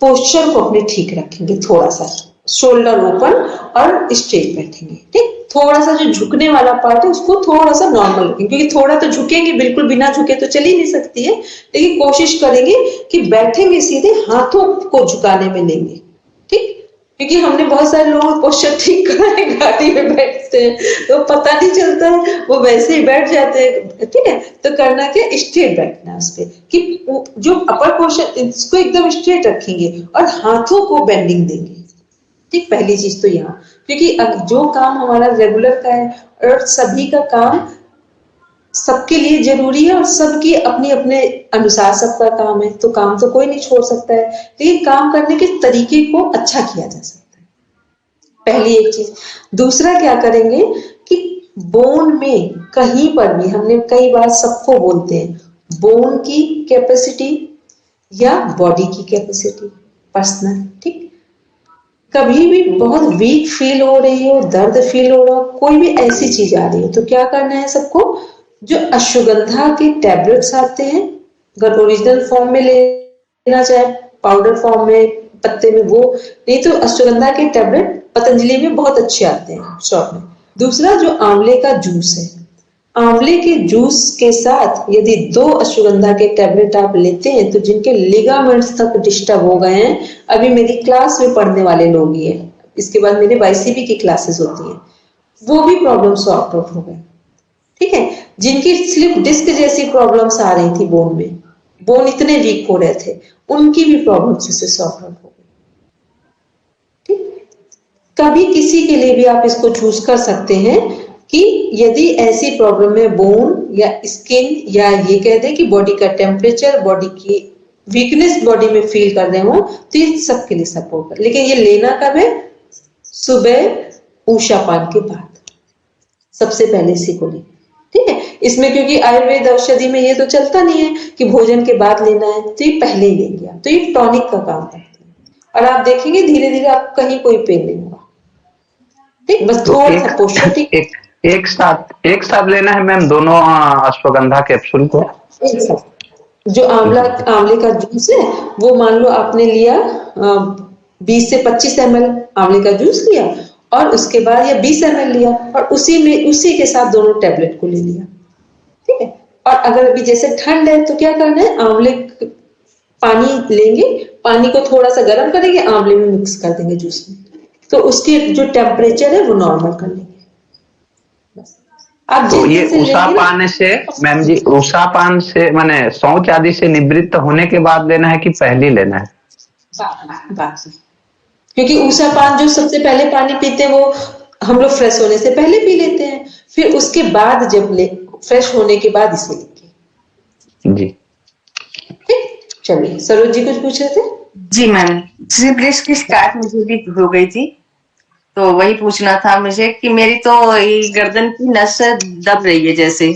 पोस्चर को अपने ठीक रखेंगे, थोड़ा सा शोल्डर ओपन और स्ट्रेट बैठेंगे, ठीक। थोड़ा सा जो झुकने वाला पार्ट है उसको थोड़ा सा नॉर्मल रखेंगे, क्योंकि थोड़ा तो झुकेंगे, बिल्कुल बिना झुके तो चल ही नहीं सकती है, लेकिन कोशिश करेंगे कि बैठेंगे सीधे, हाथों को झुकाने में लेंगे, ठीक। क्योंकि हमने बहुत सारे लोगों को पोस्चर ठीक करा है, गाड़ी में बैठते हैं तो पता नहीं चलता है, वो वैसे ही बैठ जाते हैं, ठीक है। तो करना क्या, स्ट्रेट बैठना है उस पे, कि जो अपर पोर्शन इसको एकदम स्ट्रेट रखेंगे और हाथों को बेंडिंग देंगे, ठीक। पहली चीज तो यहाँ, क्योंकि जो काम हमारा रेगुलर का है और सभी का काम सबके लिए जरूरी है और सबकी अपने अपने अनुसार सबका काम है, तो काम तो कोई नहीं छोड़ सकता है, लेकिन काम करने के तरीके को अच्छा किया जा सकता है, पहली एक चीज। दूसरा क्या करेंगे कि बोन में कहीं पर भी, हमने कई बार सबको बोलते हैं, बोन की कैपेसिटी या बॉडी की कैपेसिटी पर्सनल, ठीक। कभी भी बहुत वीक फील हो रही हो, दर्द फील हो रहा हो, कोई भी ऐसी चीज आ रही है, तो क्या करना है सबको, जो अश्वगंधा के टैबलेट्स आते हैं, अगर ओरिजिनल फॉर्म में लेना चाहे, पाउडर फॉर्म में, पत्ते में, वो नहीं तो अश्वगंधा के टैबलेट पतंजलि में बहुत अच्छे आते हैं शॉप में। दूसरा जो आंवले का जूस है, आंवले के जूस के साथ यदि 2 अश्वगंधा के टैबलेट आप लेते हैं, तो जिनके लिगामेंट्स तक डिस्टर्ब हो गए हैं, अभी मेरी क्लास में पढ़ने वाले लोग ही हैं, इसके बाद मेरे वाईसीबी की क्लासेस होती हैं, वो भी प्रॉब्लम सॉर्ट आउट हो गए, ठीक है। जिनकी स्लिप डिस्क जैसी प्रॉब्लम्स आ रही थी बोन में, बोन इतने वीक हो रहे थे, उनकी भी प्रॉब्लम्स इससे सॉर्ट आउट हो गई, ठीक। कभी किसी के लिए भी आप इसको चूज कर सकते हैं कि यदि ऐसी प्रॉब्लम है, बोन या स्किन, या ये कह दें कि बॉडी का टेम्परेचर, बॉडी की वीकनेस बॉडी में फील कर रहे हो, तो ये सबके लिए सपोर्ट कर, लेकिन ये लेना कब है, सुबह ऊषा पान के बाद, सबसे पहले इसी को लें, ठीक है। इसमें क्योंकि आयुर्वेद औषधि में ये तो चलता नहीं है कि भोजन के बाद लेना है, तो ये पहले ही लेंगे आप, तो ये टॉनिक का काम करते हैं, और आप देखेंगे धीरे धीरे आपको कहीं कोई पेन नहीं होगा, ठीक। बस तो थोड़ा सा पोस्चर ठीक, एक साथ लेना है मैम दोनों अश्वगंधा कैप्सूल को। एक साथ जो आंवले का जूस है, वो मान लो आपने लिया 20 से 25 ml आंवले का जूस लिया, और उसके बाद या 20 ml लिया, और उसी के साथ दोनों टैबलेट को ले लिया, ठीक है। और अगर अभी जैसे ठंड है तो क्या करना है, पानी लेंगे, पानी को थोड़ा सा गर्म करेंगे, आंवले में मिक्स कर देंगे जूस में, तो उसके जो टेम्परेचर है वो नॉर्मल कर लेंगे, बस। आप तो जिस ये दिन से उषा लेंगे ना, पान से मैम जी, उषा पान से माने शौच आदि से निवृत्त होने के बाद लेना है कि पहले लेना है? बात, क्योंकि ऊषा पान जो सबसे पहले पानी पीते हैं, वो हम लोग फ्रेश होने से पहले पी लेते हैं, फिर उसके बाद जब फ्रेश होने के बाद इसे लेंगे जी। ठीक। चलिए, सरोज जी कुछ पूछ रहे थे? जी मैम, स्लिप डिस्क की स्टार्ट मुझे भी हो गई थी, तो वही पूछना था मुझे कि मेरी तो ये गर्दन की नस दब रही है जैसे,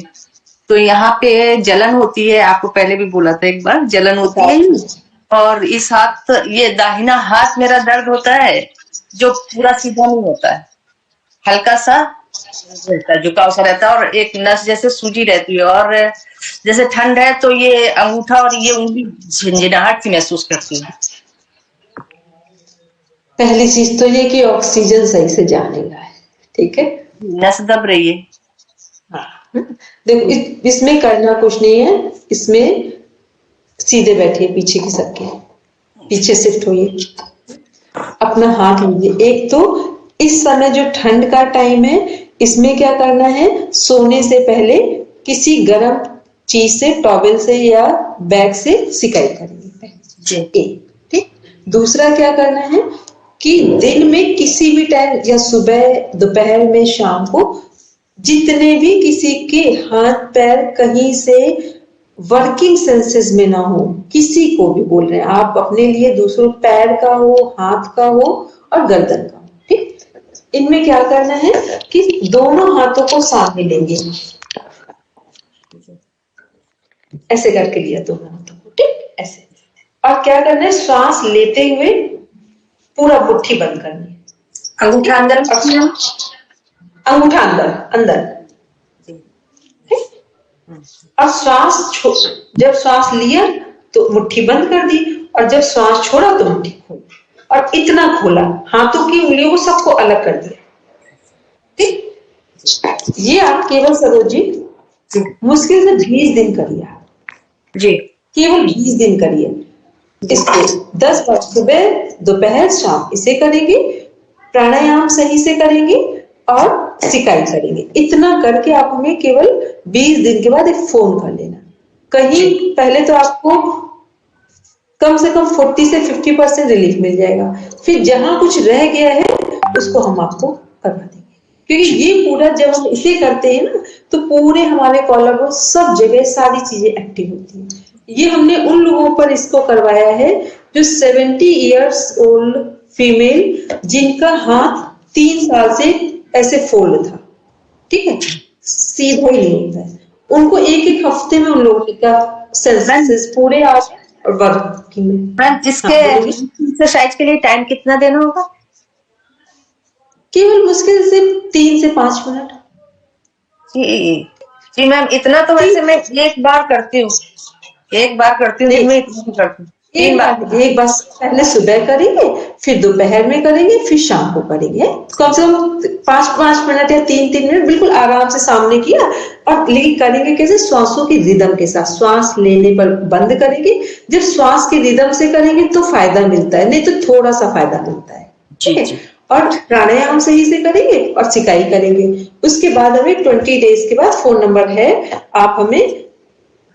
तो यहाँ पे जलन होती है, आपको पहले भी बोला था एक बार, जलन होती है, और इस हाथ, ये दाहिना हाथ मेरा दर्द होता है, जो पूरा सीधा नहीं होता है, हल्का सा रहता है, झुकाव सा रहता है, और एक नस जैसे सूजी रहती है, और जैसे ठंड है तो ये अंगूठा और ये उंगली झंझनाहट सी महसूस करती है। पहली चीज तो ये कि ऑक्सीजन सही से जानेगा है, ठीक है। नस दब रही है। हाँ, देखो इसमें करना कुछ नहीं है, इसमें सीधे बैठिए, पीछे की सबके पीछे शिफ्ट होइए, अपना हाथ लीजिए। एक तो इस समय जो ठंड का टाइम है, इसमें क्या करना है, सोने से पहले किसी गर्म चीज से, टॉवेल से या बैग से सिकाई करेंगे, ठीक। दूसरा क्या करना है कि दिन में किसी भी टाइम, या सुबह, दोपहर में, शाम को, जितने भी किसी के हाथ पैर कहीं से वर्किंग सेंसेस में ना हो, किसी को भी बोल रहे हैं आप अपने लिए, दूसरों पैर का हो, हाथ का हो और गर्दन का हो, ठीक। इनमें क्या करना है कि दोनों हाथों को सामने लेंगे, ऐसे करके लिया दोनों हाथों को, ठीक, ऐसे। और क्या करना है, सांस लेते हुए पूरा मुट्ठी बंद करनी है। अंगूठा अंदर रखना, अंगूठा अंदर अंदर। और जब श्वास लिया तो मुट्ठी बंद कर दी, और जब श्वास छोड़ा तो मुट्ठी खोली, और इतना खोला, हाथों की उंगलियों को सबको अलग कर दिया। ठीक, ये आप केवल सरोज जी मुश्किल से 20 दिन करिए जी, केवल 20 दिन करिए इसको। 10 बार सुबह दोपहर शाम इसे करेंगे, प्राणायाम सही से करेंगे और सिकाई करेंगे। इतना करके आप हमें केवल 20 दिन के बाद एक फोन कर लेना। कहीं पहले तो आपको कम से कम 40 से 50% रिलीफ मिल जाएगा, फिर जहां कुछ रह गया है उसको हम आपको करवा देंगे। क्योंकि ये पूरा जब हम इसे करते हैं ना तो पूरे हमारे कॉलम सब जगह सारी चीजें एक्टिव होती हैं। ये हमने उन लोगों पर इसको करवाया है जो 70 इयर्स ओल्ड फीमेल, जिनका हाथ 3 साल से ऐसे फोल्ड था, ठीक है, सीधा ही नहीं होता है। उनको एक हफ्ते में उन लोगों का सेंसेस पूरे आ गए और वर्किंग में। इसके एक्सरसाइज के लिए टाइम कितना देना होगा? केवल मुश्किल से 3 से 5 मिनट। जी मैम, इतना तो वैसे मैं एक बार करती हूँ, दिन में इतना करती हूँ। 3 बार, एक बार पहले सुबह करेंगे, फिर दोपहर में करेंगे, फिर शाम को करेंगे। कम से कम 5-5 मिनट या 3-3 मिनट बिल्कुल आराम से सामने किया। और लेकिन करेंगे कैसे? श्वासों की रिदम के साथ। श्वास लेने पर बंद करेंगे, जब श्वास की रिदम से करेंगे तो फायदा मिलता है, नहीं तो थोड़ा सा फायदा मिलता है। ठीक है, और प्राणायाम सही से करेंगे और सिकाई करेंगे। उसके बाद हमें 20 डेज के बाद फोन नंबर है, आप हमें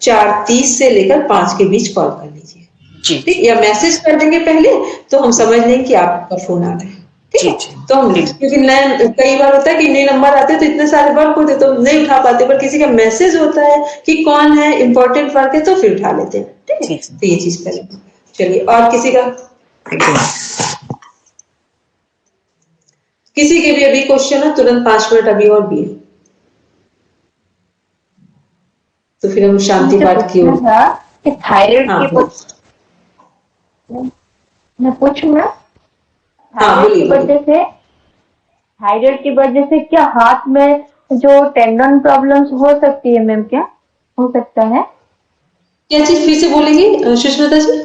4:30 से लेकर 5 के बीच कॉल कर लीजिए, ठीक, या मैसेज कर देंगे पहले तो हम समझ लेंगे कि आपका फोन आ रहा है। ठीक है, तो हम, क्योंकि नए कई बार होता है कि नए नंबर आते हैं तो इतने सारे वर्क होते तो नहीं उठा पाते, पर किसी का मैसेज होता है कि कौन है, इंपॉर्टेंट वर्क है, तो फिर उठा लेते हैं। ठीक है, तो ये चीज पहले। चलिए, और किसी के भी अभी क्वेश्चन है तुरंत 5 मिनट अभी और भी है, तो फिर हम शांति पाठ की ओर। थायराइड की मैं पूछूंगा, थायराइड की वजह से क्या हाथ में जो टेंडन प्रॉब्लम्स हो सकती है मैम? क्या हो सकता है? क्या चीज फिर से बोलेंगे सुष्मिता जी?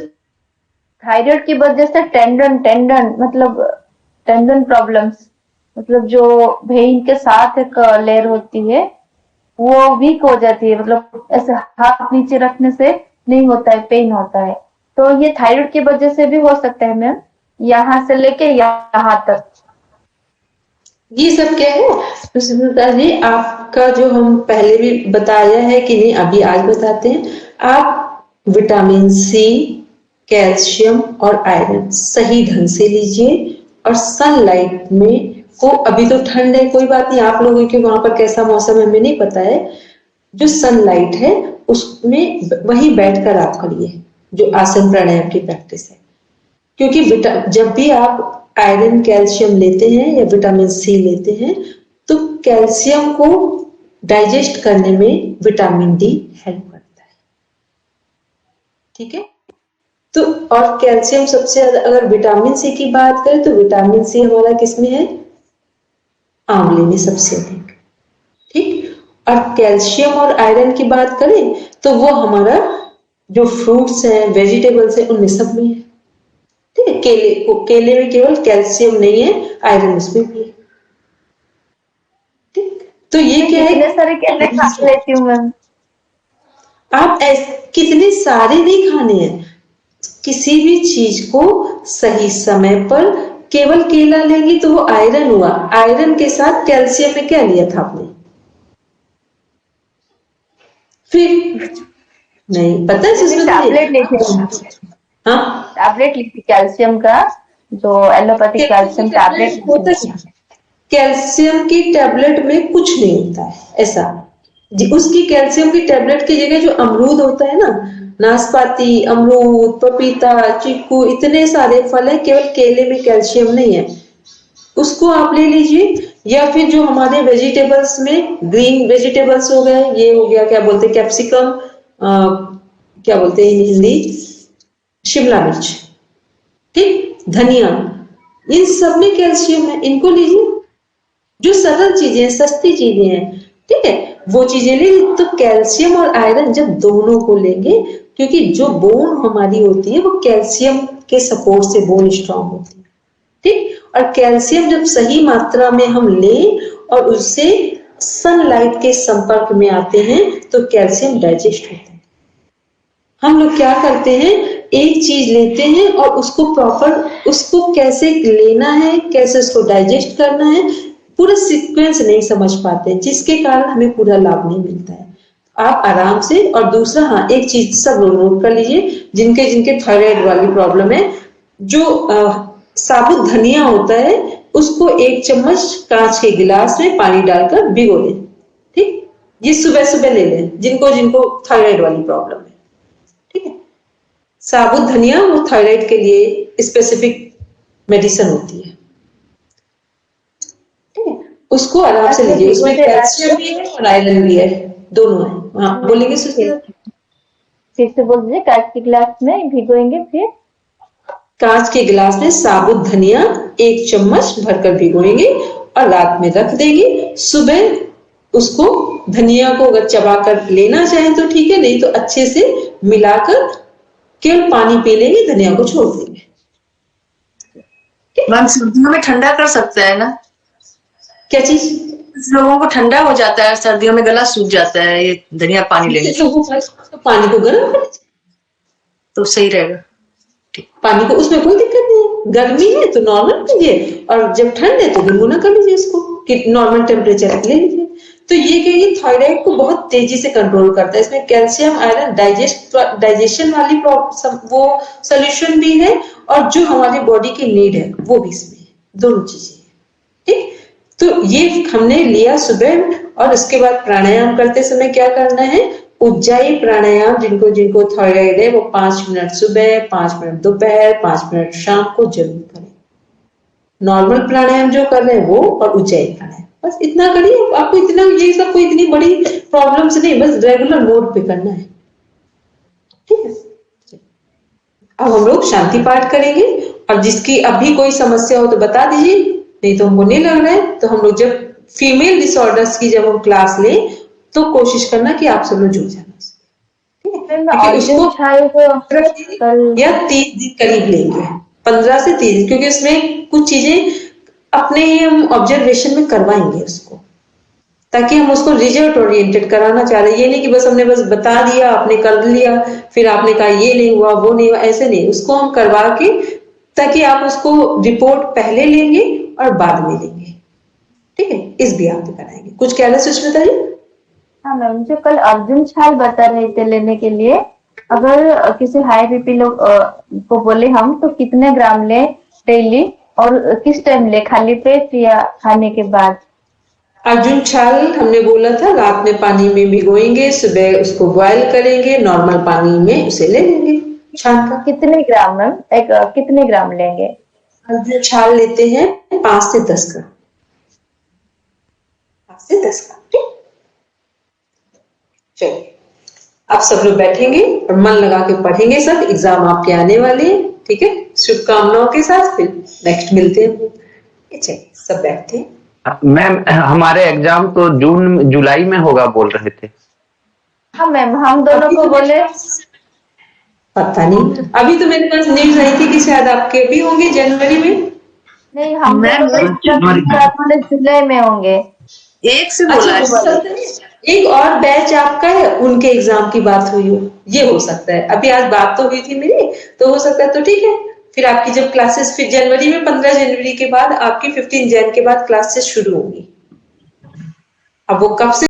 थायराइड की वजह से टेंडन मतलब टेंडन प्रॉब्लम्स, मतलब जो वेइन के साथ एक लेयर होती है वो वीक हो जाती है, मतलब ऐसे हाथ नीचे रखने से नहीं होता है, पेन होता है। तो ये थायराइड की वजह से भी हो सकता है मैम, यहाँ से लेके यहाँ तक। ये सब क्या है सुष्मिता जी, आपका जो हम पहले भी बताया है कि नहीं, अभी आज बताते हैं। आप विटामिन सी, कैल्शियम और आयरन सही ढंग से लीजिए, और सनलाइट में को, अभी तो ठंड है, कोई बात नहीं, आप लोगों के वहां पर कैसा मौसम है हमें नहीं पता है, जो सनलाइट है उसमें वहीं बैठकर आप करिए जो आसन प्राणायाम की प्रैक्टिस है। क्योंकि जब भी आप आयरन कैल्शियम लेते हैं या विटामिन सी लेते हैं तो कैल्शियम को डाइजेस्ट करने में विटामिन डी हेल्प करता है। ठीक है, तो और कैल्शियम सबसे ज्यादा, अगर विटामिन सी की बात करें तो विटामिन सी हमारा किसमें है? आंवले में सबसे अधिक। ठीक, और कैल्शियम और आयरन की बात करें तो वो हमारा जो फ्रूट्स हैं, वेजिटेबल्स हैं, उनमें सब में है। ठीक है, केले में केवल कैल्शियम नहीं है, आयरन उसमें भी है। ठीक, तो ये क्या है? कितने सारे केले खा लेती हूँ मैम। आप कितने सारे नहीं खाने हैं, किसी भी चीज को सही समय पर, केवल केला लेंगी तो वो आयरन हुआ, आयरन के साथ कैल्शियम में क्या लिया था आपने? फिर नहीं पता है, टैबलेट लेती, हाँ टैबलेट लिखी कैल्शियम का, जो एलोपैथिक कैल्शियम टैबलेट होता है। कैल्शियम की टैबलेट में कुछ नहीं होता है ऐसा। उसकी कैल्शियम की टैबलेट की जगह जो अमरूद होता है ना, नाशपाती, अमरूद, पपीता, चीकू, इतने सारे फल है, केवल केले में कैल्शियम नहीं है, उसको आप ले लीजिए। या फिर जो हमारे वेजिटेबल्स में ग्रीन वेजिटेबल्स हो गए, ये हो गया क्या बोलते हैं, कैप्सिकम, क्या बोलते हैं हिंदी, शिमला मिर्च, ठीक, धनिया, इन सब में कैल्शियम है, इनको लीजिए। जो सरल चीजें, सस्ती चीजें हैं, ठीक है, वो चीजें ले। तो कैल्शियम और आयरन जब दोनों को लेंगे, क्योंकि जो बोन हमारी होती है वो कैल्शियम के सपोर्ट से बोन स्ट्रांग होती है, ठीक। और कैल्शियम जब सही मात्रा में हम लें और उससे सनलाइट के संपर्क में आते हैं तो कैल्शियम डाइजेस्ट होता है। हम लोग क्या करते हैं, एक चीज लेते हैं और उसको प्रॉपर, उसको कैसे लेना है, कैसे उसको डाइजेस्ट करना है, पूरा सीक्वेंस नहीं समझ पाते, जिसके कारण हमें पूरा लाभ नहीं मिलता है। आप आराम से। और दूसरा, हाँ, एक चीज सब लोग नोट कर लीजिए, जिनके जिनके थायराइड वाली प्रॉब्लम है, जो साबुत धनिया होता है उसको 1 चम्मच कांच के गिलास में पानी डालकर भिगो लें, ठीक। ये सुबह सुबह ले लें, जिनको जिनको थायराइड वाली प्रॉब्लम है, ठीक है। साबुत धनिया वो थायराइड के लिए स्पेसिफिक मेडिसिन होती है, ठीक है। उसको आराम से लीजिए, उसमें कैल्शियम भी है और आयरन भी है, दोनों है। हाँ, बोलेंगे सुशील? फिर से बोल दीजिए। कांच के गिलास में भिगोएंगे, फिर कांच के गिलास में साबुत धनिया 1 चम्मच भरकर भिगोएंगे और रात में रख देंगे। सुबह उसको, धनिया को अगर चबाकर लेना चाहें तो ठीक है, नहीं तो अच्छे से मिलाकर केवल पानी पी लेंगे, धनिया को छोड़ देंगे। मैम सर्दियों में ठंडा कर सकता है ना? क्या चीज? लोगों को ठंडा हो जाता है, सर्दियों में गला सूख जाता है, ये धनिया पानी लेने से। तो पानी को गर्म कर, तो सही रहेगा। पानी को, उसमें कोई दिक्कत नहीं है। गर्मी है तो नॉर्मल कीजिए, और जब ठंड है तो गुनगुना कर लीजिए इसको, कि नॉर्मल टेम्परेचर ले लीजिए। तो ये थायराइड को बहुत तेजी से कंट्रोल करता है। इसमें कैल्शियम, आयरन, डाइजेशन वाली वो सोल्यूशन भी है, और जो हमारी बॉडी की नीड है वो भी इसमें है, दोनों चीजें, ठीक। तो ये हमने लिया सुबह। और उसके बाद प्राणायाम करते समय क्या करना है, उज्जाई प्राणायाम, जिनको जिनको थायराइड है वो 5 मिनट सुबह, 5 मिनट दोपहर, 5 मिनट शाम को जरूर करें। नॉर्मल प्राणायाम जो कर रहे हैं वो, और उज्जाई प्राणायाम, बस इतना करिए। आपको इतना, ये सब कोई इतनी बड़ी प्रॉब्लम्स नहीं, बस रेगुलर मोड पे करना है, ठीक है। अब हम लोग शांति पाठ करेंगे, और जिसकी अभी कोई समस्या हो तो बता दीजिए, नहीं तो हमको नहीं लग रहा है तो हम लोग जब फीमेल डिसऑर्डर्स की जब हम क्लास लें तो कोशिश करना कि आप सब लोग जुड़ जाना, उसको या 30 दिन करीब लेंगे, 15 से 30 दिन, क्योंकि उसमें कुछ चीजें अपने ही हम ऑब्जर्वेशन में करवाएंगे उसको, ताकि हम उसको रिजल्ट ओरिएंटेड कराना चाह रहे हैं। ये नहीं कि बस हमने बस बता दिया, आपने कर लिया, फिर आपने कहा ये नहीं हुआ, वो नहीं हुआ, ऐसे नहीं। उसको हम करवा के, ताकि आप उसको रिपोर्ट पहले लेंगे और बाद में लेंगे, ठीक है। इस भी आप कराएंगे। कुछ कहना सुष्मिता जी? हाँ मैम, जो कल अर्जुन छाल बता रहे थे लेने के लिए, अगर किसी हाई बीपी लोग को बोले हम, तो कितने ग्राम ले डेली, और किस टाइम ले, खाली पेट या खाने के बाद? अर्जुन छाल हमने बोला था रात में पानी में भिगोएंगे, सुबह उसको बॉयल करेंगे, नॉर्मल पानी में उसे ले लेंगे छान का। कितने ग्राम मैम, कितने ग्राम लेंगे? अर्जुन छाल लेते हैं 5 से 10 ग्राम, 5 से 10 ग्राम, ठीक। चलिए, आप सब लोग बैठेंगे और मन लगा के पढ़ेंगे। सब एग्जाम आपके आने वाले हैं, ठीक है। शुभकामनाओं के साथ फिर नेक्स्ट मिलते हैं। चलिए, सब बैठते हैं। मैम, हमारे एग्जाम तो जुलाई में होगा बोल रहे थे। हाँ मैम, हम दोनों को बोले, पता नहीं, अभी तो मेरे पास न्यूज आई थी कि शायद आपके भी होंगे जनवरी में। नहीं, हम जुलाई में होंगे। एक से बोला अच्छा, एक और बैच आपका है, उनके एग्जाम की बात हुई हो, ये हो सकता है। अभी आज बात तो हुई थी मेरी, तो हो सकता है, तो ठीक है। फिर आपकी जब क्लासेस, फिर जनवरी में 15 जनवरी के बाद आपकी 15 जन के बाद क्लासेस शुरू होंगी। अब वो कब से